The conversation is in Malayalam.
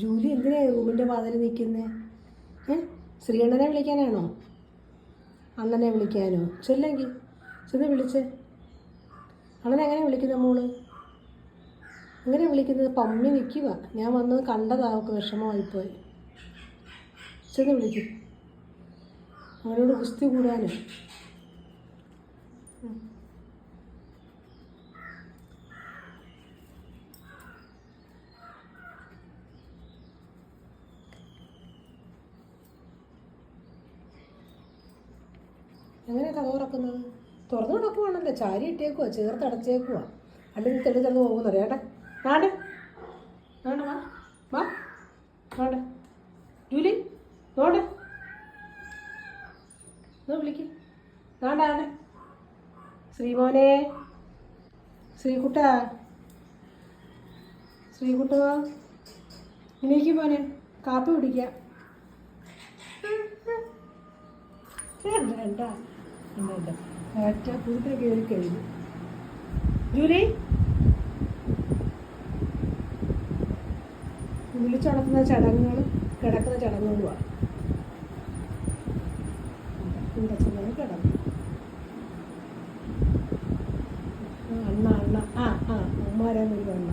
ജൂലി എന്തിനാ റൂമിൻ്റെ വാതിൽ നിൽക്കുന്നത്? ശ്രീയണ്ണനെ വിളിക്കാനാണോ? അണ്ണനെ വിളിക്കാനോ? ചെല്ലെങ്കിൽ ചെന്ന് വിളിച്ച്. അണ്ണനെ എങ്ങനെ വിളിക്കുന്നത് മോള്? എങ്ങനെ വിളിക്കുന്നത്? പമ്മി നിൽക്കുക. ഞാൻ വന്നത് കണ്ടതാ, അവൾക്ക് വിഷമമായിപ്പോയി. ചെന്ന് വിളിക്കും. അവനോട് കുസ്തി കൂടാനോ? എങ്ങനെ കഥ തുറക്കുന്നത്? തുറന്നു കിടക്കുവാണല്ലോ, ചാരി ഇട്ടേക്കുവാ, ചേർത്തടച്ചേക്കുവാ. അല്ലെങ്കിൽ തെളി തുറന്ന് പോകുന്നു അറിയാട്ടെ. നാടെ നാടെ വാ വാ നാടെ ജൂലി നോടെ വിളിക്ക്. നാടാണ് ശ്രീമോനെ, ശ്രീകുട്ട, ശ്രീകുട്ടവാ ഇണീക്ക് മോനെ, കാപ്പി കുടിക്കാം. വേണ്ട വേണ്ട, ഒറ്റ കൂട്ടിൽ കയറി കഴിഞ്ഞു. ജൂലി വിളിച്ചുണർത്തുന്ന ചടങ്ങുകൾ, കിടക്കുന്ന ചടങ്ങുകളുമാണ്. കിടന്നു അണ്ണ അണ്ണ ആ ആ ഉമ്മാരാൻ ഒരു അണ്ണ